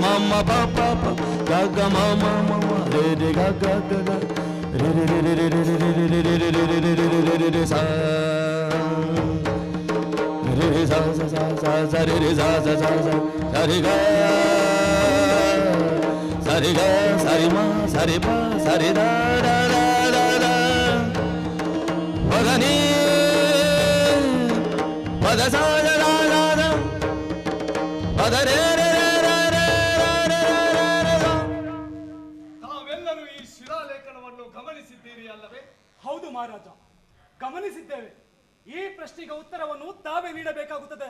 mama pa pa pa ga ga mama mama re re ga ga ga ga re re re re re re re re re re re sa re re sa sa sa sa sa re re sa sa sa sa sa re ga sa re ga sa re ma sa re pa sa re da da da da da pa ga ni pa da sa da da da da pa da re re ಹೌದು ಮಹಾರಾಜ, ಗಮನಿಸಿದ್ದೇವೆ. ಈ ಪ್ರಶ್ನೆಗೆ ಉತ್ತರವನ್ನು ತಾವೇ ನೀಡಬೇಕಾಗುತ್ತದೆ.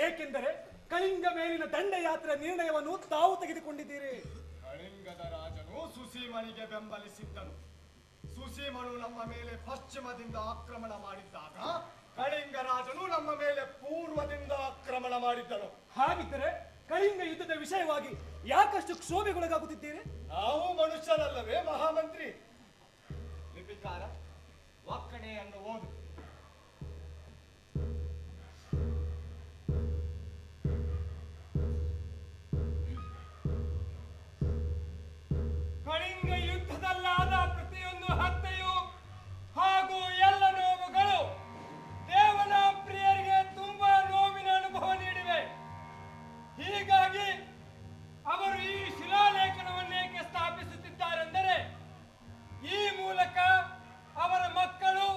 ಏಕೆಂದರೆ ಕಳಿಂಗ ಮೇಲಿನ ದಂಡಯಾತ್ರೆ ನಿರ್ಣಯವನ್ನು ತಾವು ತೆಗೆದುಕೊಂಡಿದ್ದೀರಿ. ಕಳಿಂಗದ ರಾಜನು ಸುಸೀಮನಿಗೆ ಬೆಂಬಲಿಸಿದ್ದನು. ಸುಸೀಮನು ನಮ್ಮ ಮೇಲೆ ಪಶ್ಚಿಮದಿಂದ ಆಕ್ರಮಣ ಮಾಡಿದ್ದಾಗ ಕಳಿಂಗ ರಾಜನು ನಮ್ಮ ಮೇಲೆ ಪೂರ್ವದಿಂದ ಆಕ್ರಮಣ ಮಾಡಿದ್ದನು. ಹಾಗಿದ್ದರೆ ಕಳಿಂಗ ಯುದ್ಧದ ವಿಷಯವಾಗಿ ಯಾಕಷ್ಟು ಕ್ಷೋಭೆಗೊಳಗಾಗುತ್ತಿದ್ದೀರಿ? ನಾವು ಮನುಷ್ಯರಲ್ಲವೇ ಮಹಾಮಂತ್ರಿ? ಲಿಪಿಕಾರ, ಒಕ್ಕಣೆಯನ್ನು ಓದು. ಕಳಿಂಗ ಯುದ್ಧದಲ್ಲಾದ ಪ್ರತಿಯೊಂದು ಹತ್ಯೆಯು ಹಾಗೂ ಎಲ್ಲ ನೋವುಗಳು ದೇವನ ಪ್ರಿಯರಿಗೆ ತುಂಬಾ ನೋವಿನ ಅನುಭವ ನೀಡಿವೆ. ಹೀಗಾಗಿ ಅವರು ಈ ಶಿಲಾಲೇಖನವನ್ನೇಕೆ ಸ್ಥಾಪಿಸುತ್ತಿದ್ದಾರೆಂದರೆ ಈ ಮೂಲಕ ಅವರ ಮಕ್ಕಳು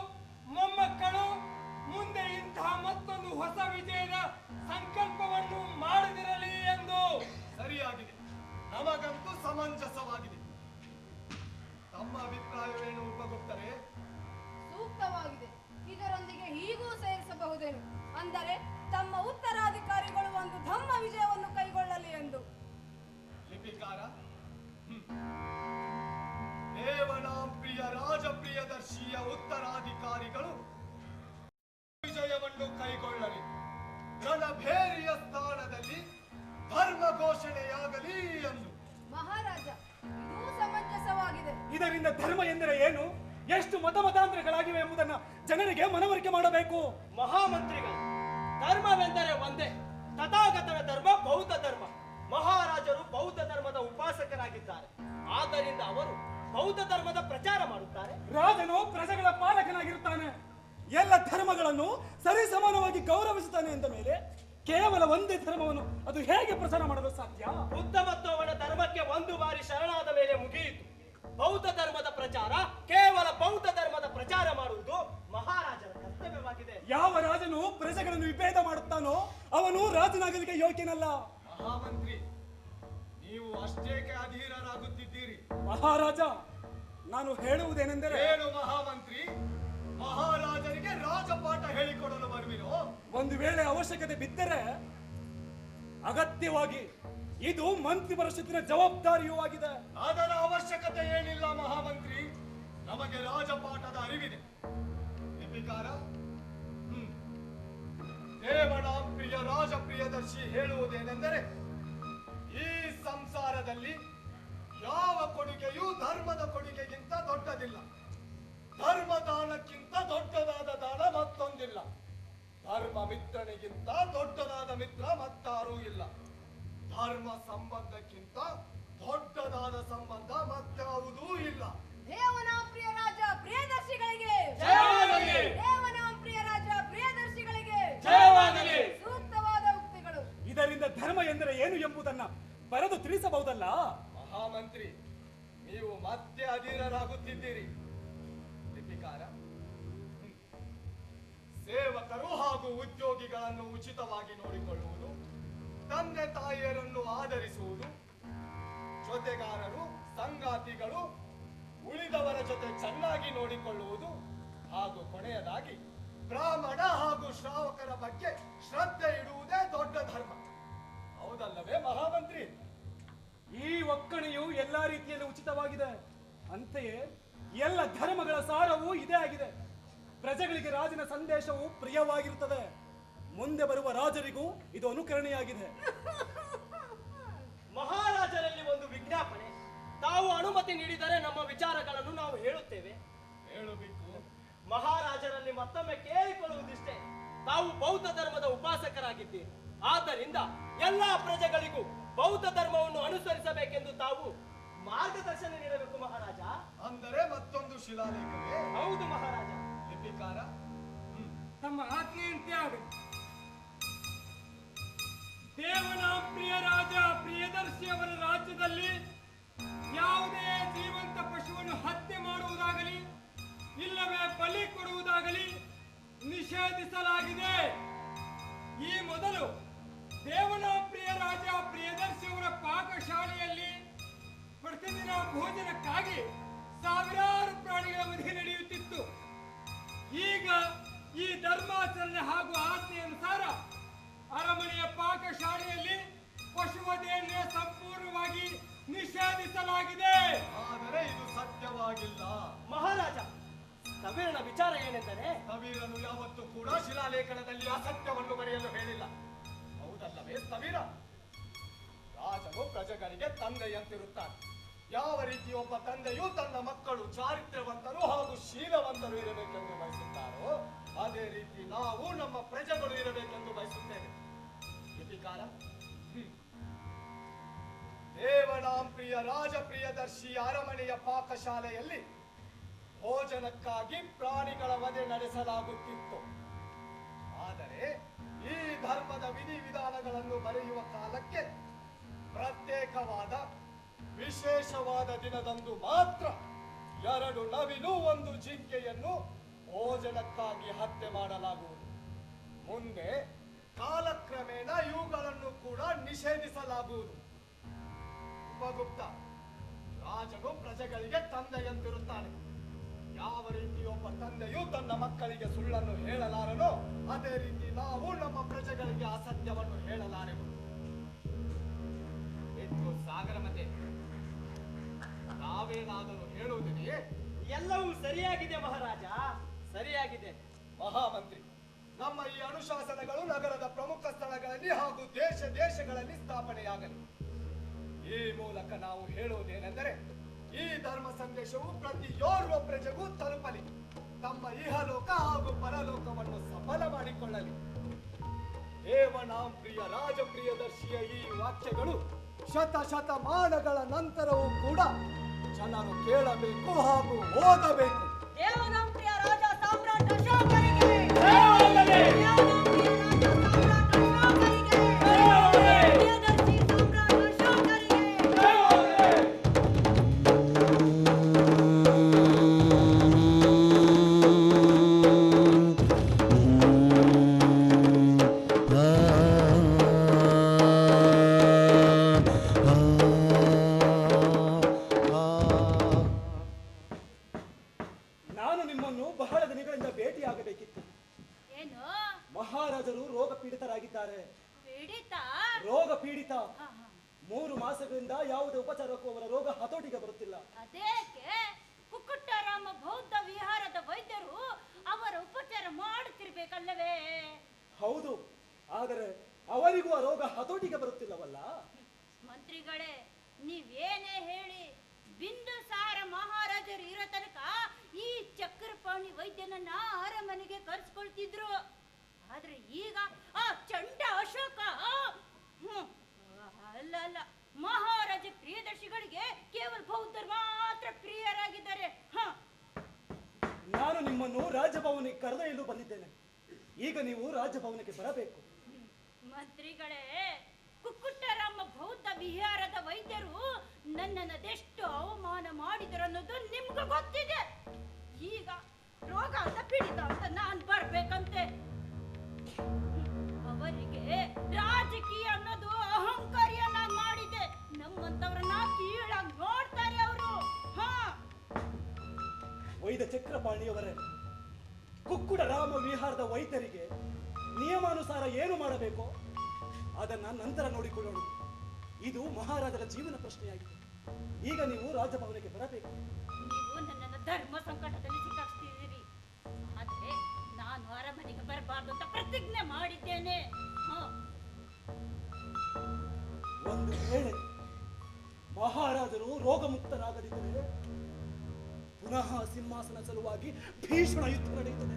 ಮೊಮ್ಮಕ್ಕಳು ಮುಂದೆ ಇಂತಹ ಮತ್ತೊಂದು ಹೊಸ ವಿಜಯದ ಸಂಕಲ್ಪವನ್ನು ಮಾಡದಿರಲಿ ಎಂದು. ಸರಿಯಾಗಿದೆ, ನಮಗಂತೂ ಸಮಂಜಸವಾಗಿದೆ. ತಮ್ಮ ಅಭಿಪ್ರಾಯವೇನು ಉಪಗುಪ್ತರೆ? ಸೂಕ್ತವಾಗಿದೆ. ಇದರೊಂದಿಗೆ ಹೀಗೂ ಸೇರಿಸಬಹುದೇನು ಅಂದರೆ ತಮ್ಮ ಉತ್ತರಾಧಿಕಾರಿಗಳು ಒಂದು ಧಮ್ಮ ವಿಜಯವನ್ನು ಕೈಗೊಳ್ಳಲಿ ಎಂದು. ಲಿಪಿಕಾರ, ದೇವನಾಂಪ್ರಿಯ ರಾಜಪ್ರಿಯದರ್ಶಿಯ ಉತ್ತರಾಧಿಕಾರಿಗಳು ವಿಜಯವನ್ನು ಕೈಗೊಳ್ಳಲಿ. ರಣಭೇರಿಯ ಸ್ಥಾನದಲ್ಲಿ ಧರ್ಮ ಘೋಷಣೆಯಾಗಲಿ ಎಂದು. ಮಹಾರಾಜ, ಇದೂ ಸಮಂಜಸವಾಗಿದೆ. ಇದರಿಂದ ಧರ್ಮ ಎಂದರೆ ಏನು, ಎಷ್ಟು ಮತಾಂತರಗಳಾಗಿವೆ ಎಂಬುದನ್ನು ಜನರಿಗೆ ಮನವರಿಕೆ ಮಾಡಬೇಕು. ಮಹಾಮಂತ್ರಿಗಳು, ಧರ್ಮವೆಂದರೆ ಒಂದೇ. ತಥಾಗತನ ಧರ್ಮ ಬೌದ್ಧ ಧರ್ಮ. ಮಹಾರಾಜರು ಬೌದ್ಧ ಧರ್ಮದ ಉಪಾಸಕರಾಗಿದ್ದಾರೆ. ಆದ್ದರಿಂದ ಅವರು ಬೌದ್ಧ ಧರ್ಮದ ಪ್ರಚಾರ ಮಾಡುತ್ತಾರೆ. ರಾಜನು ಪ್ರಜೆಗಳ ಪಾಲಕನಾಗಿರುತ್ತಾನೆ. ಎಲ್ಲ ಧರ್ಮಗಳನ್ನು ಸರಿಸಮಾನವಾಗಿ ಗೌರವಿಸುತ್ತಾನೆ ಎಂದ ಮೇಲೆ ಕೇವಲ ಒಂದೇ ಧರ್ಮವನ್ನು ಅದು ಹೇಗೆ ಪ್ರಚಾರ ಮಾಡಲು ಸಾಧ್ಯ? ಬುದ್ಧ ಮತ್ತು ಅವನ ಧರ್ಮಕ್ಕೆ ಒಂದು ಬಾರಿ ಶರಣಾದ ಮೇಲೆ ಮುಗಿಯಿತು. ಬೌದ್ಧ ಧರ್ಮದ ಪ್ರಚಾರ, ಕೇವಲ ಬೌದ್ಧ ಧರ್ಮದ ಪ್ರಚಾರ ಮಾಡುವುದು ಮಹಾರಾಜರ ಕರ್ತವ್ಯವಾಗಿದೆ. ಯಾವ ರಾಜನು ಪ್ರಜೆಗಳನ್ನು ವಿಭೇದ ಮಾಡುತ್ತಾನೋ ಅವನು ರಾಜನಾಗಲಿಕ್ಕೆ ಯೋಗ್ಯನಲ್ಲ. ಮಹಾಮಂತ್ರಿ, ನೀವು ಅಷ್ಟೇಕೆ ಅಧೀರರಾಗುತ್ತಿದ್ದೀರಿ? ಮಹಾರಾಜ, ನಾನು ಹೇಳುವುದೇನೆಂದರೆ, ಏನು ಮಹಾಮಂತ್ರಿ, ಮಹಾರಾಜರಿಗೆ ರಾಜಪಾಠ ಹೇಳಿಕೊಡಲು ಬರುವಿರೋ? ಒಂದು ವೇಳೆ ಅವಶ್ಯಕತೆ ಬಿದ್ದರೆ ಅಗತ್ಯವಾಗಿ ಇದು ಮಂತ್ರಿ ಪರಿಷತ್ತಿನ ಜವಾಬ್ದಾರಿಯೂ ಆಗಿದೆ. ಅದರ ಅವಶ್ಯಕತೆ ಏನಿಲ್ಲ ಮಹಾಮಂತ್ರಿ, ನಮಗೆ ರಾಜಪಾಠದ ಅರಿವಿದೆ. ಲಿಪಿಕಾರ, ದೇವನಾಂಪ್ರಿಯ ರಾಜಪ್ರಿಯದರ್ಶಿ ಹೇಳುವುದೇನೆಂದರೆ, ಈ ಸಂಸಾರದಲ್ಲಿ ಯಾವ ಕೊಡುಗೆಯೂ ಧರ್ಮದ ಕೊಡುಗೆಗಿಂತ ದೊಡ್ಡದಿಲ್ಲ. ಧರ್ಮದಾನಕ್ಕಿಂತ ದೊಡ್ಡದಾದ ದಾನ ಮತ್ತೊಂದಿಲ್ಲ. ಧರ್ಮ ಮಿತ್ರನಿಗಿಂತ ದೊಡ್ಡದಾದ ಮಿತ್ರ ಮತ್ತಾರೂ ಇಲ್ಲ. ಧರ್ಮ ಸಂಬಂಧಕ್ಕಿಂತ ದೊಡ್ಡದಾದ ಸಂಬಂಧ ಮತ್ತಾವುದೂ ಇಲ್ಲ. ದೇವನಾಂಪ್ರಿಯ ರಾಜ ಪ್ರಿಯದರ್ಶಿಗಳಿಗೆ ಜಯವಾಗಲಿ! ದೇವನಾಂಪ್ರಿಯ ರಾಜ ಪ್ರಿಯದರ್ಶಿಗಳಿಗೆ ಜಯವಾಗಲಿ! ಸೂಕ್ತವಾದ ಉಕ್ತಿಗಳು. ಇದರಿಂದ ಧರ್ಮ ಎಂದರೆ ಏನು ಎಂಬುದನ್ನ ಬರೆದು ತಿಳಿಸಬಹುದಲ್ಲ? ಮಹಾಮಂತ್ರಿ, ನೀವು ಮತ್ತೆ ಅಧೀರರಾಗುತ್ತಿದ್ದೀರಿ. ಲಿಪಿಕಾರ, ಸೇವಕರು ಹಾಗೂ ಉದ್ಯೋಗಿಗಳನ್ನು ಉಚಿತವಾಗಿ ನೋಡಿಕೊಳ್ಳುವುದು, ತಂದೆ ತಾಯಿಯರನ್ನು ಆಧರಿಸುವುದು, ಜೊತೆಗಾರರು ಸಂಗಾತಿಗಳು ಉಳಿದವರ ಜೊತೆ ಚೆನ್ನಾಗಿ ನೋಡಿಕೊಳ್ಳುವುದು, ಹಾಗೂ ಕೊನೆಯದಾಗಿ ಬ್ರಾಹ್ಮಣ ಹಾಗೂ ಶ್ರಾವಕರ ಬಗ್ಗೆ ಶ್ರದ್ಧೆ ಇಡುವುದೇ ದೊಡ್ಡ ಧರ್ಮ. ಹೌದಲ್ಲವೇ ಮಹಾಮಂತ್ರಿ? ಈ ಒಕ್ಕಣೆಯು ಎಲ್ಲಾ ರೀತಿಯಲ್ಲಿ ಉಚಿತವಾಗಿದೆ. ಅಂತೆಯೇ ಎಲ್ಲ ಧರ್ಮಗಳ ಸಾರವೂ ಇದೇ ಆಗಿದೆ. ಪ್ರಜೆಗಳಿಗೆ ರಾಜನ ಸಂದೇಶವು ಪ್ರಿಯವಾಗಿರುತ್ತದೆ. ಮುಂದೆ ಬರುವ ರಾಜರಿಗೂ ಇದು ಅನುಕರಣೆಯಾಗಿದೆ. ಮಹಾರಾಜರಲ್ಲಿ ಒಂದು ವಿಜ್ಞಾಪನೆ. ತಾವು ಅನುಮತಿ ನೀಡಿದರೆ ನಮ್ಮ ವಿಚಾರಗಳನ್ನು ನಾವು ಹೇಳುತ್ತೇವೆ. ಹೇಳಬೇಕು. ಮಹಾರಾಜರಲ್ಲಿ ಮತ್ತೊಮ್ಮೆ ಕೇಳಿಕೊಳ್ಳುವುದಿಷ್ಟೇ, ತಾವು ಬೌದ್ಧ ಧರ್ಮದ ಉಪಾಸಕರಾಗಿದ್ದೀರಿ. ಆದ್ದರಿಂದ ಎಲ್ಲಾ ಪ್ರಜೆಗಳಿಗೂ ಬೌದ್ಧ ಧರ್ಮವನ್ನು ಅನುಸರಿಸಬೇಕೆಂದು ತಾವು ಮಾರ್ಗದರ್ಶನ ನೀಡಬೇಕು ಮಹಾರಾಜ. ಅಂದರೆ ಮತ್ತೊಂದು ಶಿಲಾಲೇಖವೇ? ಹೌದು ಮಹಾರಾಜ. ಲಿಪಿಕಾರ ತಮ್ಮ ಆಜ್ಞೆಯಂತೆ ಆಗಲಿ. ದೇವನಾಂಪ್ರಿಯ ರಾಜ ಪ್ರಿಯದರ್ಶಿ ಅವರ ರಾಜ್ಯದಲ್ಲಿ ಯಾವುದೇ ಜೀವಂತ ಪಶುವನ್ನು ಹತ್ಯೆ ಮಾಡುವುದಾಗಲಿ ಇಲ್ಲವೇ ಬಲಿ ಕೊಡುವುದಾಗಲಿ ನಿಷೇಧಿಸಲಾಗಿದೆ. ಈ ಮೊದಲು ದೇವನಾಂಪ್ರಿಯ ರಾಜ ಪ್ರಿಯದರ್ಶಿ ಅವರ ಪಾಕಶಾಲೆಯಲ್ಲಿ ಪ್ರತಿದಿನ ಭೋಜನಕ್ಕಾಗಿ ಸಾವಿರಾರು ಪ್ರಾಣಿಗಳ ವಧೆ ನಡೆಯುತ್ತಿತ್ತು. ಈಗ ಈ ಧರ್ಮಾಚರಣೆ ಹಾಗೂ ಆಜ್ಞೆಯನುಸಾರ ಅರಮನೆಯ ಪಾಕಶಾಲೆಯಲ್ಲಿ ಪಶುವಧೆಯನ್ನೇ ಸಂಪೂರ್ಣವಾಗಿ ನಿಷೇಧಿಸಲಾಗಿದೆ. ಆದರೆ ಇದು ಸತ್ಯವಾಗಿಲ್ಲ ಮಹಾರಾಜ, ಸ್ಥವಿರನ ವಿಚಾರ ಏನೆಂದರೆ ಸ್ಥವಿರನು ಯಾವತ್ತೂ ಕೂಡ ಶಿಲಾಲೇಖನದಲ್ಲಿ ಅಸತ್ಯವನ್ನು ಬರೆಯಲು ಹೇಳಿಲ್ಲ. ಹೌದಲ್ಲವೇ ಸ್ಥವಿರ? ರಾಜನು ಪ್ರಜೆಗಳಿಗೆ ತಂದೆಯಂತಿರುತ್ತಾನೆ. ಯಾವ ರೀತಿ ಒಬ್ಬ ತಂದೆಯು ತನ್ನ ಮಕ್ಕಳು ಚಾರಿತ್ರ್ಯವಂತರು ಹಾಗೂ ಶೀಲವಂತರು ಇರಬೇಕೆಂದು ಬಯಸುತ್ತಾರೋ ಅದೇ ರೀತಿ ನಾವು ನಮ್ಮ ಪ್ರಜೆಗಳು ಇರಬೇಕೆಂದು ಬಯಸುತ್ತೇವೆ. ಲಿಪಿಕಾರ ದೇವನಾಂಪ್ರಿಯ ರಾಜಪ್ರಿಯದರ್ಶಿ ಅರಮನೆಯ ಪಾಕಶಾಲೆಯಲ್ಲಿ ಭೋಜನಕ್ಕಾಗಿ ಪ್ರಾಣಿಗಳ ವಧೆ ನಡೆಸಲಾಗುತ್ತಿತ್ತು. ಆದರೆ ಈ ಧರ್ಮದ ವಿಧಿವಿಧಾನಗಳನ್ನು ಬರೆಯುವ ಕಾಲಕ್ಕೆ ಪ್ರತ್ಯೇಕವಾದ ವಿಶೇಷವಾದ ದಿನದಂದು ಮಾತ್ರ 2 ನವಿಲು 1 ಜಿಂಕೆಯನ್ನು ಭೋಜನಕ್ಕಾಗಿ ಹತ್ಯೆ ಮಾಡಲಾಗುವುದು. ಮುಂದೆ ಕಾಲಕ್ರಮೇಣ ಇವುಗಳನ್ನು ಕೂಡ ನಿಷೇಧಿಸಲಾಗುವುದು. ಉಪಗುಪ್ತ, ರಾಜನು ಪ್ರಜೆಗಳಿಗೆ ತಂದೆಯಂತಿರುತ್ತಾನೆ. ಯಾವ ರೀತಿ ಒಬ್ಬ ತಂದೆಯು ತನ್ನ ಮಕ್ಕಳಿಗೆ ಸುಳ್ಳನ್ನು ಹೇಳಲಾರನೋ ಅದೇ ರೀತಿ ನಾವು ನಮ್ಮ ಪ್ರಜೆಗಳಿಗೆ ಅಸತ್ಯವನ್ನು ಹೇಳಲಾರೆವು. ಇತ್ತು ಸಾಗರಮತೆ, ನಾವೇನಾದರೂ ಹೇಳುವುದಿದೆಯೇ? ಎಲ್ಲವೂ ಸರಿಯಾಗಿದೆ ಮಹಾರಾಜ, ಸರಿಯಾಗಿದೆ. ಮಹಾಮಂತ್ರಿ, ನಮ್ಮ ಈ ಅನುಶಾಸನಗಳು ನಗರದ ಪ್ರಮುಖ ಸ್ಥಳಗಳಲ್ಲಿ ಹಾಗೂ ದೇಶ ದೇಶಗಳಲ್ಲಿ ಸ್ಥಾಪನೆಯಾಗಲಿ. ಈ ಮೂಲಕ ನಾವು ಹೇಳುವುದೇನೆಂದರೆ ಈ ಧರ್ಮ ಸಂದೇಶವು ಪ್ರತಿಯೋರ್ವ ಪ್ರಜೆಗೂ ತಲುಪಲಿ. ತಮ್ಮ ಇಹಲೋಕ ಹಾಗೂ ಪರಲೋಕವನ್ನು ಸಫಲ ಮಾಡಿಕೊಳ್ಳಲಿ. ದೇವನಾಂಪ್ರಿಯ ರಾಜಪ್ರಿಯದರ್ಶಿಯ ಈ ವಾಕ್ಯಗಳು ಶತಮಾನಗಳ ನಂತರವೂ ಕೂಡ ಜನರು ಕೇಳಬೇಕು ಹಾಗೂ ಓದಬೇಕು. ದೇವನಾಂಪ್ರಿಯ ರಾಜ ಸಾಮ್ರಾಟ್ ಅಶೋಕರಿಗೆ ದೇವನಾಂಪ್ರಿಯ ರಾಜ ಸಾಮ್ರಾಟ್ ಅಶೋಕರಿಗೆ ಪ್ರಿಯದರ್ಶಿ ಸಾಮ್ರಾಟ್ ಅಶೋಕರಿಗೆ ನಾನು ನಿಮ್ಮನ್ನು ಬಹಳ ದಿನಗಳಿಂದ ಭೇಟಿಯಾಗಬೇಕಿತ್ತು. ಏನು ಮಹಾರಾಜರು ರೋಗ ಪೀಡಿತರಾಗಿದ್ದಾರೆ. ಪೀಡಿತ ರೋಗ ಪೀಡಿತ. 3 ಮಾಸಗಳಿಂದ ಯಾವುದೇ ಉಪಚಾರಕ್ಕೂ ಅವರ ರೋಗ ಹತೋಟಿಗೆ ಬರುತ್ತಿಲ್ಲ. ಅದೇಕೆ ಕುಕ್ಕುಟ್ಟರಾಮ ಬೌದ್ಧ ವಿಹಾರದ ವೈದ್ಯರು ಅವರ ಉಪಚಾರ ಮಾಡುತ್ತಿರ್ಬೇಕಲ್ಲವೇ? ಹೌದು, ಆದರೆ ಅವರಿಗೂ ಆ ರೋಗ ಹತೋಟಿಗೆ ಬರುತ್ತಿಲ್ಲವಲ್ಲ. ಮಂತ್ರಿಗಳೇ, ನೀವೇನೇ ಹೇಳಿ ಬಿಂದುಸಾರ ಮಹಾರಾಜರು ಇರೋ ತನಕ ಈ ಚಕ್ರಪಾಣಿ ವೈದ್ಯನನ್ನ ಅರಮನೆಗೆ ಕರೆಸ್ಕೊಳ್ತಿದ್ರು. ಆದ್ರೆ ಈಗ ಆ ಚಂಡ ಅಶೋಕ ಅಲ್ಲ ಅಲ್ಲ, ಮಹಾರಾಜ ಪ್ರಿಯದರ್ಶಿಗಳಿಗೆ ಕೇವಲ ಬೌದ್ಧರು ಮಾತ್ರ ಪ್ರಿಯರಾಗಿದ್ದಾರೆ. ನಾನು ನಿಮ್ಮನ್ನು ರಾಜಭವನಕ್ಕೆ ಕರೆದೊಯ್ಯಲು ಬಂದಿದ್ದೇನೆ. ಈಗ ನೀವು ರಾಜಭವನಕ್ಕೆ ಬರಬೇಕು. ಮಂತ್ರಿಗಳೇ, ಕುಕ್ಕುಟ್ಟರಾಮ ಬೌದ್ಧ ವಿಹಾರದ ವೈದ್ಯರು ನನ್ನನ್ನದೆಷ್ಟು ಅವಮಾನ ಮಾಡಿದರು ಅನ್ನೋದು ನಿಮ್ಗೆ ಗೊತ್ತಿದೆ. ಈಗ ರೋಗ ಅಂತ ಪೀಡಿತ ಅಂತ ನಾನ್ ಬರ್ಬೇಕಂತೆ. ಅವರಿಗೆ ರಾಜಕೀಯ ಅನ್ನೋದು ಅಹಂಕಾರಿಯನ್ನ ಮಾಡಿದೆ. ನಮ್ಮಂತವ್ರನ್ನ ಕೀಳಾಗಿ ನೋಡ್ತಾರೆ ಅವರು. ವೈದ್ಯ ಚಕ್ರಪಾಣಿಯವರೇ, ಕುಕ್ಕುಡ ರಾಮ ವಿಹಾರದ ವೈದ್ಯರಿಗೆ ನಿಯಮಾನುಸಾರ ಏನು ಮಾಡಬೇಕೋ ಅದನ್ನ ನಂತರ ನೋಡಿಕೊಳ್ಳೋಣ. ಇದು ಮಹಾರಾಜರ ಜೀವನ ಪ್ರಶ್ನೆಯಾಗಿದೆ. ಈಗ ನೀವು ರಾಜಭವನಕ್ಕೆ ಬರಬೇಕು. ನೀವು ನನ್ನನ್ನು ಧರ್ಮ ಸಂಕಟದಲ್ಲಿ ಸಿಕ್ಕಾಕ್ತಿದ್ದೀರಿ. ಆದ್ರೆ ನಾನು ಅರಮನೆಗೆ ಬರಬಾರ್ದು ಅಂತ ಪ್ರತಿಜ್ಞೆ ಮಾಡಿದ್ದೇನೆ. ಒಂದು ವೇಳೆ ಮಹಾರಾಜರು ರೋಗಮುಕ್ತರಾಗದಿದ್ದರೆ ಪುನಃ ಸಿಂಹಾಸನ ಸಲುವಾಗಿ ಭೀಷಣ ಯುದ್ಧ ನಡೆಯುತ್ತದೆ.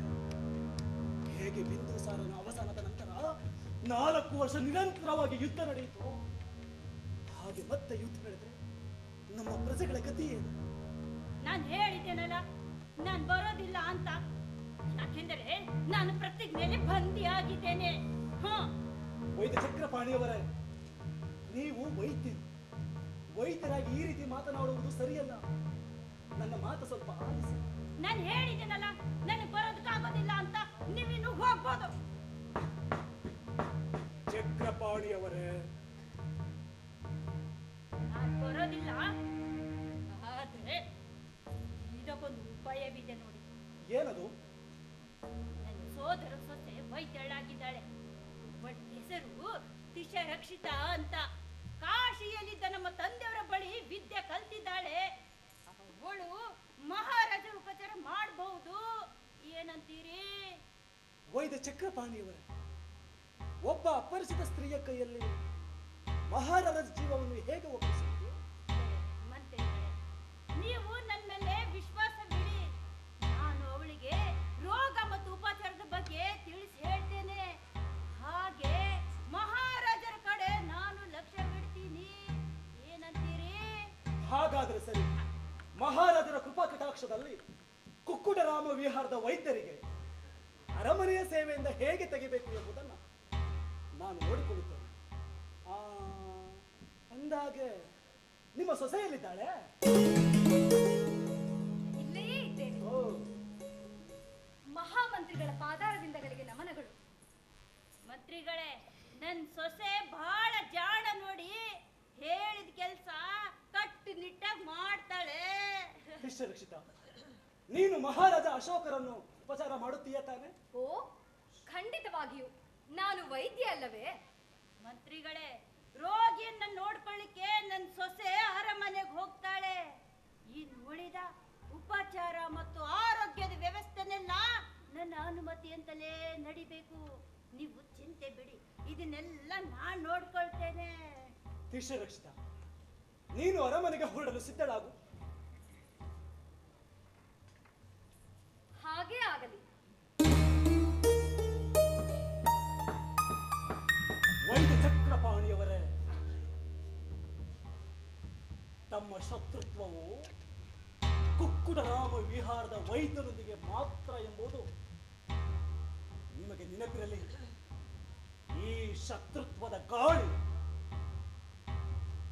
ಹೇಗೆ ಬಿಂದುಸಾರನ ಅವಸಾನದ ನಂತರ 4 ವರ್ಷ ನಿರಂತರವಾಗಿ ಯುದ್ಧ ನಡೆಯಿತು, ಹೀಗೆ ಮತ್ತೆ ಯುದ್ಧ ನಡೆದ್ರೆ ನಮ್ಮ ಪ್ರಜೆಗಳ ಗತಿ ಏನು? ನಾನು ಹೇಳಿದ್ದೇನಲ್ಲ, ನಾನು ಬರೋದಿಲ್ಲ ಅಂತ. ಯಾಕೆಂದರೆ ನಾನು ಪ್ರತಿಜ್ಞೆಯಲ್ಲಿ ಬಂದಿಯಾಗಿದ್ದೇನೆ. ವೈದ್ಯ ಚಕ್ರಪಾಣಿಯವರೇ, ನೀವು ವೈದ್ಯರಾಗಿ ಈ ರೀತಿ ಮಾತನಾಡುವುದು ಸರಿಯಲ್ಲ. ನನ್ನ ಮಾತು ಸ್ವಲ್ಪ ಆಲಿಸಿ. ನಾನು ಹೇಳಿದ್ದೇನಲ್ಲ, ನನಗೆ ಬರೋದಕ್ಕಾಗೋದಿಲ್ಲ ಅಂತ. ನೀವಿನ್ನು ಹೋಗ್ಬೋದು. ಚಕ್ರಪಾಣಿಯವರೇ, ನಾನು ಬರೋದಿಲ್ಲ. ಆದ್ರೆ ಇದಕ್ಕೊಂದು ಉಪಾಯವಿದೆ ನೋಡಿ. ಏನದು? ನನ್ನ ಸೋದರ ಸೊಸೆ ವೈದ್ಯಳಾಗಿದ್ದಾಳೆ. ಅವಳ ಹೆಸರು ತಿಶರಕ್ಷಿತ ಅಂತ. ಕಾಶಿಯಲ್ಲಿದ್ದ ನಮ್ಮ ತಂದೆಯವರ ಬಳಿ ವಿದ್ಯೆ ಕಲ್ತಿದ್ದಾಳೆ. ಅವಳು ಮಹಾರಾಜರ ಉಪಚಾರ ಮಾಡಬಹುದು. ಏನಂತೀರಿ? ವೈದ್ಯ ಚಕ್ರಪಾಣಿಯವರೇ, ಒಬ್ಬ ಅಪರಿಚಿತ ಸ್ತ್ರೀಯ ಕೈಯಲ್ಲಿ ಮಹಾರಾಜರ ಜೀವವನ್ನು ಹೇಗೆ ಒಪ್ಪಿಸುವುದು? ಮಂತ್ರಿಗಳೇ, ನೀವು ನನ್ನ ಮೇಲೆ ವಿಶ್ವಾಸ ಬಿಡಿ. ನಾನು ಅವಳಿಗೆ ರೋಗ ಮತ್ತು ಉಪಚಾರದ ಬಗ್ಗೆ ತಿಳಿಸಿ ಹೇಳ್ತೇನೆ. ಹಾಗೆ ಮಹಾರಾಜರ ಕಡೆ ನಾನು ಲಕ್ಷ್ಯ ಬಿಡ್ತೀನಿ. ಏನಂತೀರಿ? ಹಾಗಾದ್ರೆ ಸರಿ. ಮಹಾರಾಜರ ಕೃಪಾ ಕಟಾಕ್ಷದಲ್ಲಿ ಕುಕ್ಕುಟರಾಮ ವಿಹಾರದ ವೈದ್ಯರಿಗೆ ಅರಮನೆಯ ಸೇವೆಯಿಂದ ಹೇಗೆ ತೆಗಿಬೇಕು ಎಂಬುದನ್ನು ನಾನು ನೋಡಿಕೊಳ್ಳುತ್ತೇನೆ. ಅಂದಾಗೆ ನಿಮ್ಮ ಸೊಸೆಯಲ್ಲಿದ್ದಾಳೆ? ಇಲ್ಲೇ ಇದ್ದೇನೆ. ಓ, ಮಹಾಮಂತ್ರಿಗಳ ಪಾದಾರವಿಂದಗಳಿಗೆ ನಮನಗಳು. ಮಂತ್ರಿಗಳೇ, ನನ್ನ ಸೊಸೆ ಬಹಳ ಜಾಣ ನೋಡಿ. ಹೇಳಿದ ಕೆಲಸ ಕಟ್ಟುನಿಟ್ಟಾಗಿ ಮಾಡ್ತಾಳೆ. ರಕ್ಷಿತ, ನೀನು ಮಹಾರಾಜ ಅಶೋಕರನ್ನು ಉಪಚಾರ ಮಾಡುತ್ತೀಯ ತಾನೆ? ಓ, ಖಂಡಿತವಾಗಿಯೂ. ನಾನು ವೈದ್ಯ ಅಲ್ಲವೇ? ಮಂತ್ರಿಗಳೇ, ರೋಗಿಯನ್ನ ನೋಡ್ಕೊಳ್ಳಿಕ್ಕೆ ನನ್ನ ಸೊಸೆ ಅರಮನೆಗೆ ಹೋಗ್ತಾಳೆ. ಇನ್ನು ಉಳಿದ ಉಪಚಾರ ಮತ್ತು ಆರೋಗ್ಯದ ವ್ಯವಸ್ಥೆನೆಲ್ಲ ನನ್ನ ಅನುಮತಿಯಂತಲೇ ನಡಿಬೇಕು. ನೀವು ಚಿಂತೆ ಬಿಡಿ, ಇದನ್ನೆಲ್ಲ ನಾನು ನೋಡ್ಕೊಳ್ತೇನೆ. ರಕ್ಷಿತ, ನೀನು ಅರಮನೆಗೆ ಹೊರಡಲು ಸಿದ್ಧಳಾಗು. ಹಾಗೇ ಆಗಲಿ. ವೈದ್ಯ ಚಕ್ರಪಾಣಿಯವರೇ, ತಮ್ಮ ಶತ್ರುತ್ವವು ಕುಕ್ಕುಟರಾಮ ವಿಹಾರದ ವೈದ್ಯರೊಂದಿಗೆ ಮಾತ್ರ ಎಂಬುದು ನಿಮಗೆ ನೆನಪಿರಲಿ. ಈ ಶತ್ರುತ್ವದ ಗಾಳಿ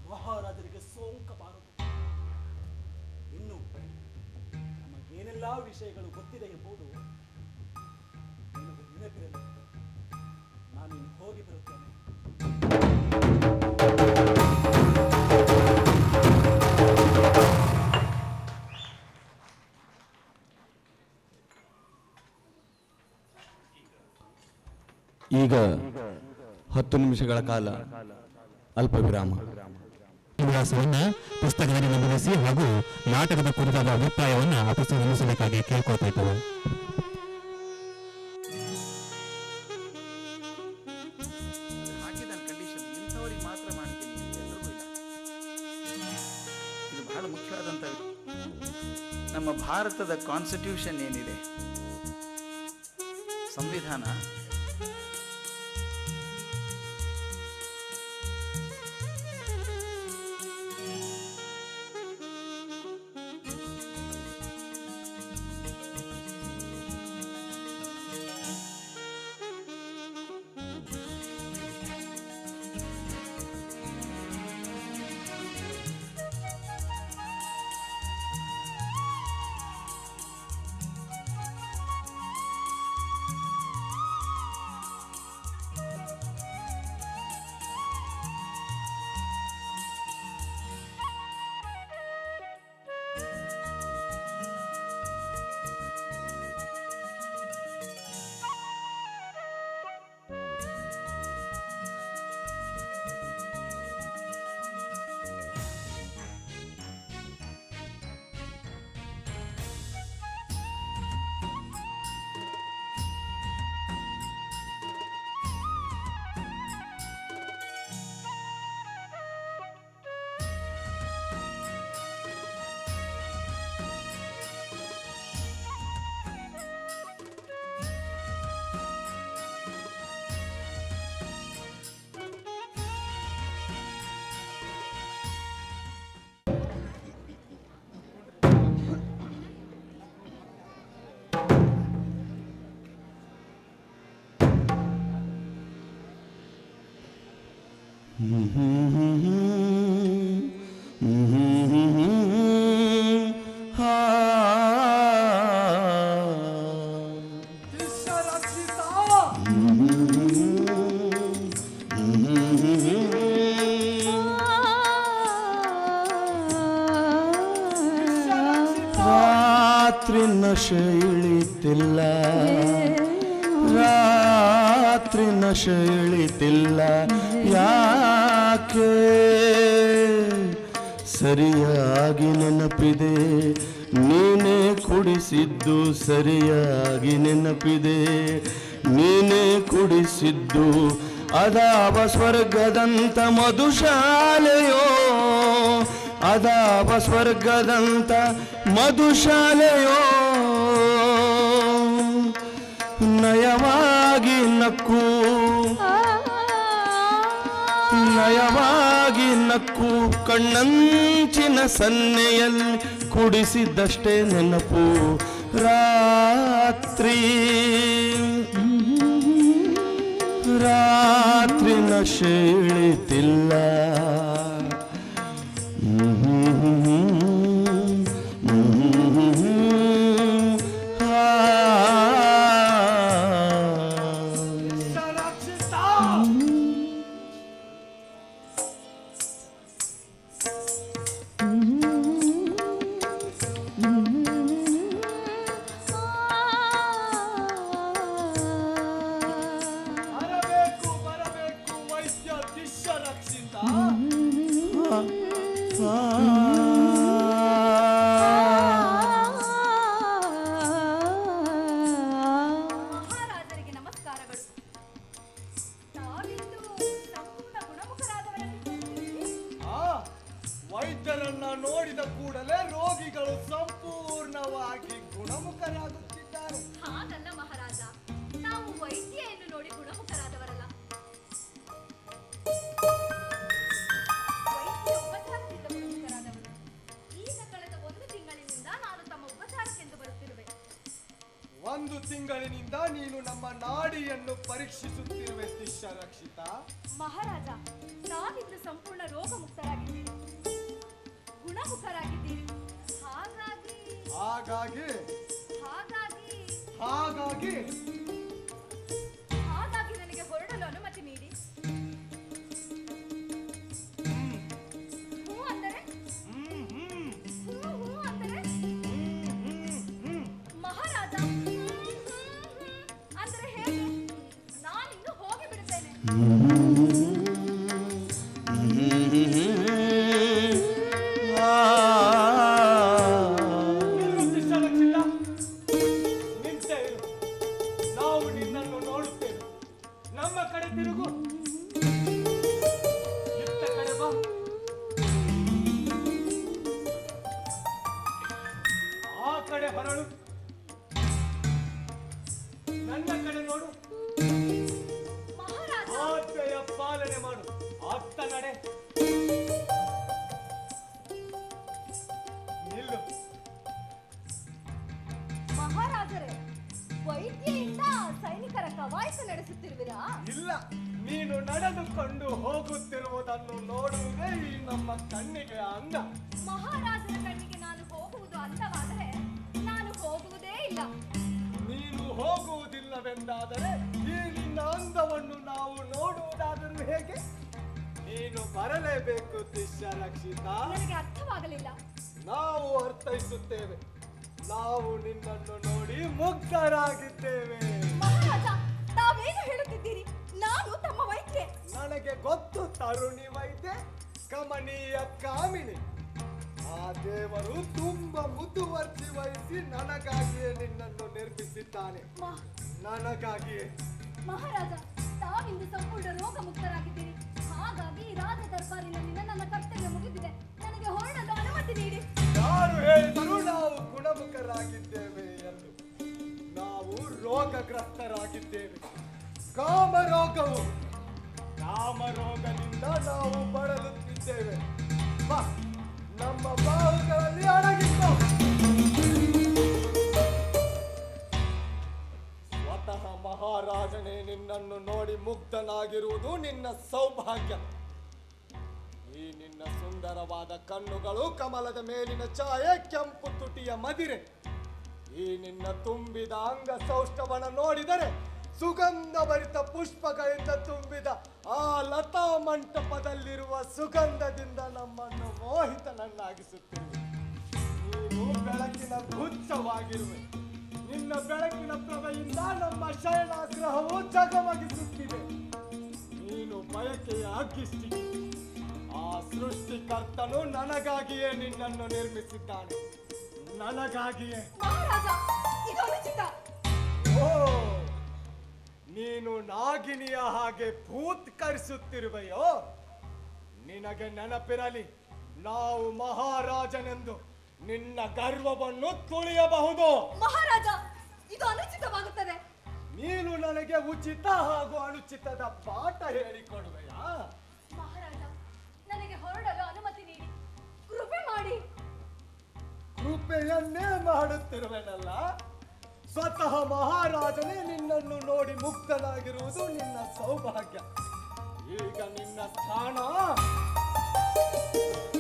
ಮಹಾರಾಜರಿಗೆ ಸೋಂಕಬಾರದು. ಇನ್ನು ನಮಗೇನೆಲ್ಲ ವಿಷಯಗಳು ಗೊತ್ತಿದೆ ಎಂಬುದು ನಿಮಗೆ ನೆನಪಿರಲಿ. ನಾನು ಹೋಗಿ ಬರುತ್ತೇನೆ. ಈಗ 10 ನಿಮಿಷಗಳ ಕಾಲ ಅಲ್ಪ ವಿರಾಮ. ವಿಳಾಸವನ್ನ ಪುಸ್ತಕದಲ್ಲಿ ನಮೂದಿಸಿ ಹಾಗೂ ನಾಟಕದ ಕುರಿತಾದ ಅಭಿಪ್ರಾಯವನ್ನ ಆ ಪುಸ್ತಕ ನಿಲ್ಲಿಸಬೇಕಾಗಿ ಕೇಳ್ಕೊಳ್ತಾ ಇದ್ದೇವೆ. ಹಾಕಿದ ಕಂಡೀಷನ್ ಇಂಥವ್ರಿಗೆ ಮಾತ್ರ ಮಾಡ್ತೀನಿ ಅಂತ ಎಲ್ಲರಿಗೂ ಇಲ್ಲ. ಇದು ಬಹಳ ಮುಖ್ಯವಾದಂಥ ನಮ್ಮ ಭಾರತದ ಕಾನ್ಸ್ಟಿಟ್ಯೂಷನ್ ಏನಿದೆ, ಸಂವಿಧಾನ, ರಾತ್ರಿ ನಶೆ ಇಳಿತಿಲ್ಲ, ರಾತ್ರಿ ನಶೆ ಇಳಿತಿಲ್ಲ ಯಾಕೆ? ಸರಿಯಾಗಿ ನೆನಪಿದೆ ನೀನೇ ಕುಡಿಸಿದ್ದು, ಸರಿಯಾಗಿ ನೆನಪಿದೆ ನೀನೇ ಕುಡಿಸಿದ್ದು. ಅದಾವ ಸ್ವರ್ಗದಂತ ಮಧುಶಾಲೆಯೋ, ಅದಾವ ಸ್ವರ್ಗದಂತ ಮಧುಶಾಲೆಯೋ. ನಯವಾಗಿ ನಕ್ಕು, ನಯವಾಗಿ ನಕ್ಕು ಕಣ್ಣಂಚಿನ ಸನ್ನೆಯಲ್ಲಿ ಕುಡಿಸಿದ್ದಷ್ಟೇ ನೆನಪು. ರಾತ್ರಿ ರಾತ್ರಿ ನಶೆ ಇಳಿತಿಲ್ಲ. ಮಹಾರಾಜರಿಗೆ ನಮಸ್ಕಾರಗಳು. ತಾವಿಂದು ಸಂಪೂರ್ಣ ಗುಣಮುಖರಾದವರನ್ನು ವೈದ್ಯರನ್ನ ನೋಡಿದ ಕೂಡಲೇ ರೋಗಿಗಳು ಸಂಪೂರ್ಣವಾಗಿ ಗುಣಮುಖರಾಗುತ್ತಿದ್ದಾರೆ. ಹಾಗಲ್ಲ ಮಹಾರಾಜ, ನಾವು ವೈದ್ಯೆಯನ್ನು ನೋಡಿ ಗುಣಮುಖರಾದವರಲ್ಲ. ವೈದ್ಯ ಉಪಚಾರದಿಂದ ಗುಣಮುಖರಾದವರು. ಈಗ ಕಳೆದ 1 ತಿಂಗಳಿನಿಂದ ನಾನು ತಮ್ಮ ಉಪಚಾರಕ್ಕೆಂದು ಬರುತ್ತಿರುವೆ. 1 ತಿಂಗಳಿನಿಂದ ನೀನು ನಮ್ಮ ನಾಡಿಯನ್ನು ಪರೀಕ್ಷಿಸುತ್ತಿರುವೆ ಶಿಷ್ಯ ರಕ್ಷಿತ. ಮಹಾರಾಜ, ತಾವಿಂದು ಸಂಪೂರ್ಣ ರೋಗ ಮುಕ್ತರಾಗಿದ್ದೀರಿ, ಗುಣಮುಖರಾಗಿದ್ದೀರಿ. ಹಾಗಾಗಿ ಹಾಗಾಗಿ ಹಾಗಾಗಿ ಹಾಗಾಗಿ ಹಾಗಾಗಿ ನನಗೆ ಹೊರಡಲು ಅನುಮತಿ ನೀಡಿ. ಹೂ ಅಂದರೆ ಹೂ ಅಂದರೆ ಮಹಾರಾಜ ಅಂದರೆ ಹೇಗೆ? ನಾನಿಂದು ಹೋಗಿ ಬಿಡುತ್ತೇನೆ. ಶಿಷ್ಯ ರಕ್ಷಿತ, ನಿಂತೇ ಇರು. ನಾವು ನಿನ್ನನ್ನು ನೋಡುತ್ತೇವೆ. ನಮ್ಮ ಕಡೆ ತಿರುಗು, ಇತ್ತ ಕಡೆ ಬಾ. ಆ ಕಡೆ ಹೊರಳು, ನನ್ನ ಕಡೆ ನೋಡು. ಮಹಾರಾಜ, ಆಜ್ಞೆಯ ಪಾಲನೆ ಮಾಡು. ಅತ್ತ ನಡೆ. ನಿಲ್ಲು. ಮಹಾರಾಜರೇ, ವೈದ್ಯೆಯಿಂದ ಸೈನಿಕರ ಕವಾಯತು ನಡೆಸುತ್ತಿರುವಿರಾ? ಇಲ್ಲ, ನೀನು ನಡೆದುಕೊಂಡು ಹೋಗುತ್ತಿರುವುದನ್ನು ನೋಡುವುದೇ ಈ ನಮ್ಮ ಕಣ್ಣಿಗೆ ಅಂದ. ಮಹಾರಾಜರ ಕಣ್ಣಿಗೆ ನಾನು ಹೋಗುವುದು ಅಂದವಾದರೆ ನಾನು ಹೋಗುವುದೇ ಇಲ್ಲ. ನೀನು ಹೋಗುವುದಿಲ್ಲವೆಂದಾದರೆ ಈ ನಿನ್ನ ಅಂದವನ್ನು ನಾವು ನೋಡುವುದಾದರೂ ಹೇಗೆ? ನೀನು ಬರಲೇಬೇಕು ಶಿಷ್ಯ ರಕ್ಷಿತ. ನನಗೆ ಅರ್ಥವಾಗಲಿಲ್ಲ. ನಾವು ಅರ್ಥೈಸುತ್ತೇವೆ. ನಾವು ನಿನ್ನನ್ನು ನೋಡಿ ಮುಗ್ಧರಾಗಿದ್ದೇವೆ. ಮಹಾರಾಜ, ತಾವೇನು ಹೇಳುತ್ತಿದ್ದೀರಿ? ನಾನು ತಮ್ಮ ವೈದ್ಯೆ. ನನಗೆ ಗೊತ್ತು ತರುಣಿ ವೈದ್ಯ, ಕಮನೀಯ ಕಾಮಿನಿ. ಆ ದೇವರು ತುಂಬಾ ಮುತುವರ್ಜಿ ವಹಿಸಿ ನನಗಾಗಿಯೇ ನಿನ್ನನ್ನು ನಿರ್ಮಿಸಿದ್ದಾನೆ. ನನಗಾಗಿಯೇ. ಮಹಾರಾಜ, ತಾವಿಂದು ಸಂಪೂರ್ಣ ರೋಗ ಮುಕ್ತರಾಗಿದ್ದೀರಿ. ಹಾಗಾಗಿ ರಾಜ ದರ್ಬಾರಿನಲ್ಲಿ ನನ್ನ ಕರ್ತವ್ಯ ಮುಗಿದಿದೆ. ನನಗೆ ಹೊರಡಲು ಅನುಮತಿ ನೀಡಿ. ಯಾರು ಹೇಳಿದರೂ ನಾವು ಗುಣಮುಖರಾಗಿದ್ದೇವೆ ಎಂದು. ನಾವು ರೋಗಗ್ರಸ್ತರಾಗಿದ್ದೇವೆ. ಕಾಮರೋಗವು, ಕಾಮರೋಗದಿಂದ ನಾವು ಬಳಲುತ್ತಿದ್ದೇವೆ. ಬಾ, ನಮ್ಮ ಬಾಹುಗಳಲ್ಲಿ ಅಡಗಿಕೋ. ಸ್ವತಃ ಮಹಾರಾಜನೇ ನಿನ್ನನ್ನು ನೋಡಿ ಮುಗ್ಧನಾಗಿರುವುದು ನಿನ್ನ ಸೌಭಾಗ್ಯ. ಈ ನಿನ್ನ ಸುಂದರವಾದ ಕಣ್ಣುಗಳು ಕಮಲದ ಮೇಲಿನ ಛಾಯೆ, ಕೆಂಪು ತುಟಿಯ ಮದಿರೆ. ಈ ನಿನ್ನ ತುಂಬಿದ ಅಂಗ ಸೌಷ್ಠವನ ನೋಡಿದರೆ ಸುಗಂಧ ಭರಿತ ಪುಷ್ಪಗಳಿಂದ ತುಂಬಿದ ಆ ಲತಾ ಮಂಟಪದಲ್ಲಿರುವ ಸುಗಂಧದಿಂದ ನಮ್ಮನ್ನು ಮೋಹಿತನನ್ನಾಗಿಸುತ್ತಿರುವೆ. ನೀನು ಬೆಳಕಿನ ಗುಚ್ಛವಾಗಿರುವೆ. ನಿನ್ನ ಬೆಳಕಿನ ಪ್ರಭೆಯಿಂದ ನಮ್ಮ ಶಯನಾಗ್ರಹವು ಜಗಮಗಿಸುತ್ತಿದೆ. ನೀನು ಬಯಕೆಯ ಅಗ್ಗಿಷ್ಟಿಗೆ. ಆ ಸೃಷ್ಟಿಕರ್ತನು ನನಗಾಗಿಯೇ ನಿನ್ನನ್ನು ನಿರ್ಮಿಸಿದ್ದಾನೆ, ನನಗಾಗಿಯೇ. ಮಹಾರಾಜ, ಇದು ಅನುಚಿತ. ಓ, ನೀನು ನಾಗಿನಿಯ ಹಾಗೆ ಭೂತ್ಕರಿಸುತ್ತಿರುವೆಯೋ? ನಿನಗೆ ನೆನಪಿರಲಿ, ನಾವು ಮಹಾರಾಜನೆಂದು ನಿನ್ನ ಗರ್ವವನ್ನು ತುಳಿಯಬಹುದು. ಮಹಾರಾಜ, ಇದು ಅನುಚಿತವಾಗುತ್ತದೆ. ನೀನು ನನಗೆ ಉಚಿತ ಹಾಗೂ ಅನುಚಿತದ ಪಾಠ ಹೇಳಿಕೊಡುವೆಯಾ? ಮಹಾರಾಜ, ನನಗೆ ಹೊರಡಲು ಅನುಮತಿ ನೀಡಿ, ಕೃಪೆ ಮಾಡಿ. ಕೃಪೆಯನ್ನೇ ಮಾಡುತ್ತಿರುವೆನಲ್ಲ. ಸ್ವತಃ ಮಹಾರಾಜನೇ ನಿನ್ನನ್ನು ನೋಡಿ ಮುಗ್ಧನಾಗಿರುವುದು ನಿನ್ನ ಸೌಭಾಗ್ಯ. ಈಗ ನಿನ್ನ ಸ್ಥಾನ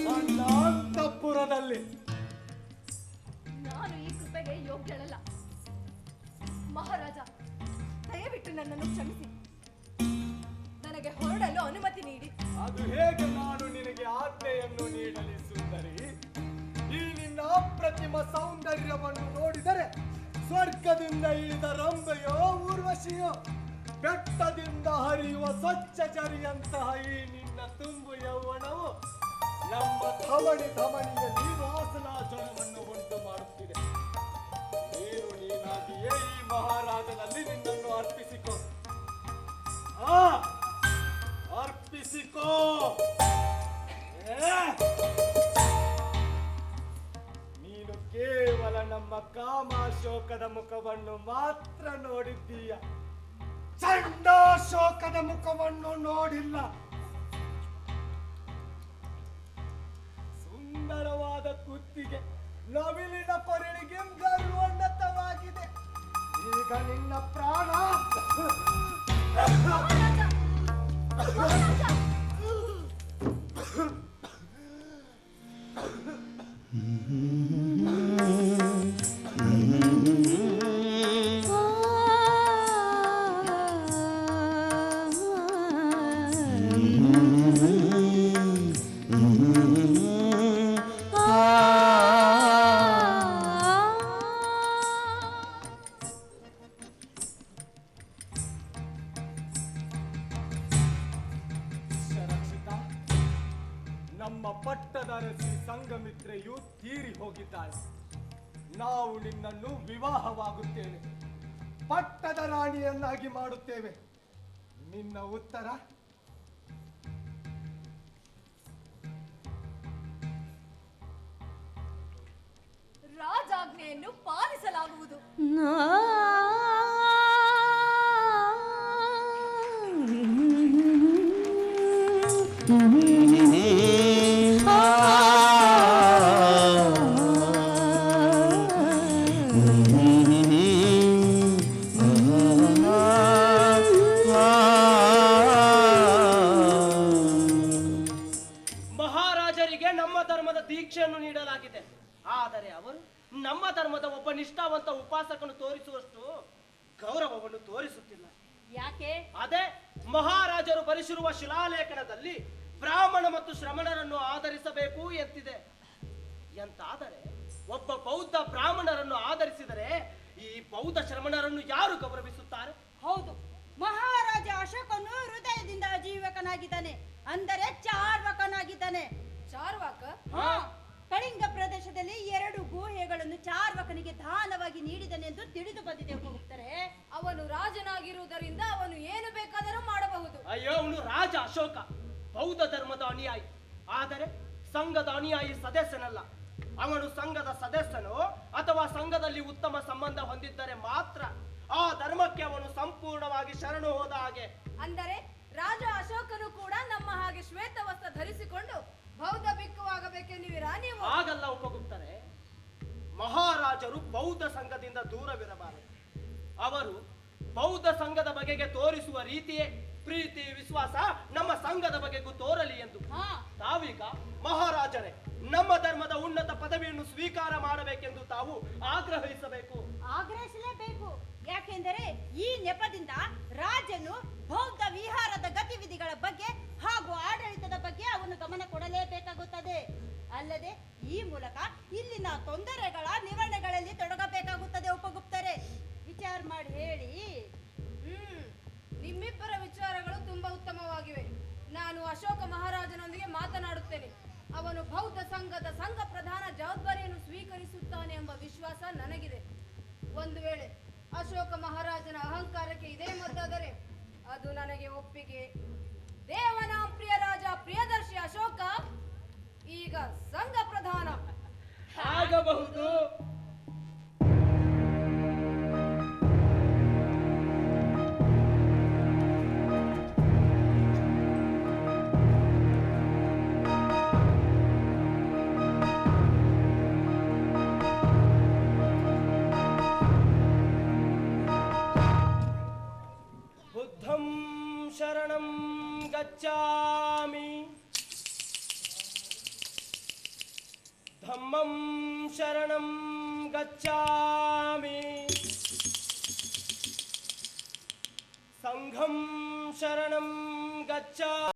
ನನ್ನ ಅಂತಃಪುರದಲ್ಲಿ. ನಾನು ಈ ಕೃಪೆಗೆ ಯೋಗ್ಯಳಲ್ಲ. ಮಹಾರಾಜ, ದಯವಿಟ್ಟು ನನ್ನನ್ನು ಕ್ಷಮಿಸಿ. ನನಗೆ ಹೊರಡಲು ಅನುಮತಿ ನೀಡಿ. ಅದು ಹೇಗೆ ನಾನು ನಿನಗೆ ಆಜ್ಞೆಯನ್ನು ನೀಡಲಿ ಸುಂದರಿ? ಈ ನಿನ್ನ ಅಪ್ರತಿಮ ಸೌಂದರ್ಯವನ್ನು ನೋಡಿದರೆ ಸ್ವರ್ಗದಿಂದ ಇಳಿದ ರಂಬೆಯೋ ಊರ್ವಶಿಯೋ, ಬೆಟ್ಟದಿಂದ ಹರಿಯುವ ಸ್ವಚ್ಛ ಜರಿಯಂತಹ ಈ ನಿನ್ನ ತುಂಬು ಯೌವನವು ನಮ್ಮ ಧಮನಿಯಲ್ಲಿ ವಾಸನಾಚರಣವನ್ನು ಉಂಟು ಮಾಡುತ್ತಿದೆ. ನೀನಾಗಿಯೇ ಈ ಮಹಾರಾಜನಲ್ಲಿ ನಿನ್ನನ್ನು ಅರ್ಪಿಸಿಕೋ. ಅರ್ಪಿಸಿಕೋ. ನೀನು ಕೇವಲ ನಮ್ಮ ಕಾಮಾಶೋಕದ ಮುಖವನ್ನು ಮಾತ್ರ ನೋಡಿದ್ದೀಯ, ಚಂಡಾಶೋಕದ ಮುಖವನ್ನು ನೋಡಿಲ್ಲ. ಸುಂದರವಾದ ಕುತ್ತಿಗೆ, ನವಿಲಿನ ಕೊರಳಿಗೆ ಗರ್ವೋನ್ನತವಾಗಿದೆ. ಈಗ ನಿನ್ನ ಪ್ರಾಣ ಮಹಾರಾಜ, ಮಹಾರಾಜ. ನಮ್ಮ ಪಟ್ಟದರಸಿ ಸಂಗಮಿತ್ರೆಯು ತೀರಿ ಹೋಗಿದ್ದಾಳೆ. ನಾವು ನಿನ್ನನ್ನು ವಿವಾಹವಾಗುತ್ತೇವೆ, ಪಟ್ಟದ ರಾಣಿಯನ್ನಾಗಿ ಮಾಡುತ್ತೇವೆ. ನಿನ್ನ ಉತ್ತರ? ರಾಜಾಜ್ಞೆಯನ್ನು ಪಾಲಿಸಲಾಗುವುದು. ಮಹಾರಾಜರಿಗೆ ನಮ್ಮ ಧರ್ಮದ ದೀಕ್ಷೆಯನ್ನು ನೀಡಲಾಗಿದೆ. ಆದರೆ ಅವರು ನಮ್ಮ ಧರ್ಮದ ಒಬ್ಬ ನಿಷ್ಠಾವಂತ ಉಪಾಸಕನು ತೋರಿಸುವಷ್ಟು ಗೌರವವನ್ನು ತೋರಿಸುತ್ತಿಲ್ಲ. ಯಾಕೆ? ಅದೇ ಮಹಾರಾಜರು ಬರೆಸಿರುವ ಶಿಲಾಲೇಖನದಲ್ಲಿ ಬ್ರಾಹ್ಮಣ ಮತ್ತು ಶ್ರಮಣರನ್ನು ಆಧರಿಸಬೇಕು ಎಂತಿದೆ. ಎಂತಾದರೆ ಒಬ್ಬ ಬೌದ್ಧ ಬ್ರಾಹ್ಮಣರನ್ನು ಆಧರಿಸಿದರೆ ಈ ಬೌದ್ಧ ಶ್ರಮಣರನ್ನು ಯಾರು ಗೌರವಿಸುತ್ತಾರೆ? ಹೌದು, ಮಹಾರಾಜ ಅಶೋಕನು ಹೃದಯದಿಂದ ಅಜೀವಕನಾಗಿದ್ದಾನೆ, ಅಂದರೆ ಚಾರ್ವಕನಾಗಿದ್ದಾನೆ. ಚಾರ್ವಾಕ? ಹಾ, ಕಳಿಂಗ ಪ್ರದೇಶದಲ್ಲಿ 2 ಗುಹೆಗಳನ್ನು ಚಾರ್ವಕನಿಗೆ ದಾನವಾಗಿ ನೀಡಿದನೆಂದು ತಿಳಿದು ಬಂದಿದೆ ಉಪಗುಪ್ತರೆ. ಅವನು ರಾಜನಾಗಿರುವುದರಿಂದ ಅವನು ಏನು ಬೇಕಾದರೂ ಮಾಡಬಹುದು. ಅಯ್ಯೋ, ಅವನು ರಾಜ ಅಶೋಕ, ಬೌದ್ಧ ಧರ್ಮದ ಅನುಯಾಯಿ. ಆದರೆ ಸಂಘದ ಅನುಯಾಯಿ ಸದಸ್ಯನಲ್ಲ. ಅವನು ಸಂಘದ ಸದಸ್ಯನೋ ಅಥವಾ ಸಂಘದಲ್ಲಿ ಉತ್ತಮ ಸಂಬಂಧ ಹೊಂದಿದ್ದರೆ ಮಾತ್ರ ಆ ಧರ್ಮಕ್ಕೆ ಅವನು ಸಂಪೂರ್ಣವಾಗಿ ಶರಣು ಹೋದ ಹಾಗೆ. ಅಂದರೆ ರಾಜ ಅಶೋಕನು ಕೂಡ ನಮ್ಮ ಹಾಗೆ ಶ್ವೇತ ವಸ್ತ್ರ ಧರಿಸಿಕೊಂಡು ಬೌದ್ಧ ಭಿಕ್ಕುವಾಗಬೇಕೆನ್ನುವಿರಾ ನೀವು? ಹಾಗಲ್ಲ ಉಪಗುಪ್ತರೆ, ಮಹಾರಾಜರು ಬೌದ್ಧ ಸಂಘದಿಂದ ದೂರವಿರಬಾರದು. ಅವರು ಬೌದ್ಧ ಸಂಘದ ಬಗೆಗೆ ತೋರಿಸುವ ರೀತಿಯೇ ಪ್ರೀತಿ ವಿಶ್ವಾಸ ನಮ್ಮ ಸಂಘದ ಬಗೆಗೂ ತೋರಲಿ ಎಂದು ತಾವೀಗ ಮಹಾರಾಜರೇ ನಮ್ಮ ಧರ್ಮದ ಉನ್ನತ ಪದವಿಯನ್ನು ಸ್ವೀಕಾರ ಮಾಡಬೇಕೆಂದು ತಾವು ಆಗ್ರಹಿಸಬೇಕು. ಆಗ್ರಹಿಸಲೇಬೇಕು. ಯಾಕೆಂದರೆ ಈ ನೆಪದಿಂದ ರಾಜನು ಬೌದ್ಧ ವಿಹಾರದ ಗತಿವಿಧಿಗಳ ಬಗ್ಗೆ ಹಾಗೂ ಆಡಳಿತದ ಬಗ್ಗೆ ಅವನು ಗಮನ ಕೊಡಲೇಬೇಕಾಗುತ್ತದೆ. ಅಲ್ಲದೆ ಈ ಮೂಲಕ ಇಲ್ಲಿನ ತೊಂದರೆಗಳ ನಿವಾರಣೆಗಳಲ್ಲಿ ತೊಡಗಬೇಕಾಗುತ್ತದೆ. ಉಪಗುಪ್ತರೆ, ವಿಚಾರ ಮಾಡಿ ಹೇಳಿ. ನಿಮ್ಮಿಬ್ಬರ ವಿಚಾರಗಳು ತುಂಬಾ ಉತ್ತಮವಾಗಿವೆ. ನಾನು ಅಶೋಕ ಮಹಾರಾಜನೊಂದಿಗೆ ಮಾತನಾಡುತ್ತೇನೆ. ಅವನು ಬೌದ್ಧ ಸಂಘದ ಸಂಘ ಪ್ರಧಾನ ಜವಾಬ್ದಾರಿಯನ್ನು ಸ್ವೀಕರಿಸುತ್ತಾನೆ ಎಂಬ ವಿಶ್ವಾಸ ನನಗಿದೆ. ಒಂದು ವೇಳೆ ಅಶೋಕ ಮಹಾರಾಜನ ಅಹಂಕಾರಕ್ಕೆ ಇದೇ ಮದ್ದಾದರೆ ಅದು ನನಗೆ ಒಪ್ಪಿಗೆ. ದೇವನಾಂ ಪ್ರಿಯ ರಾಜ ಪ್ರಿಯದರ್ಶಿ ಅಶೋಕ ಈಗ ಸಂಘ ಪ್ರಧಾನ ಆಗಬಹುದು. ಬುದ್ಧಂ ಶರಣಂ ಗಚ್ಚಾಮಿ, ಧಮ್ಮಂ ಶರಣಂ ಗಚ್ಚಾಮಿ, ಸಂಘಂ ಶರಣಂ ಗಚ್ಚಾಮಿ.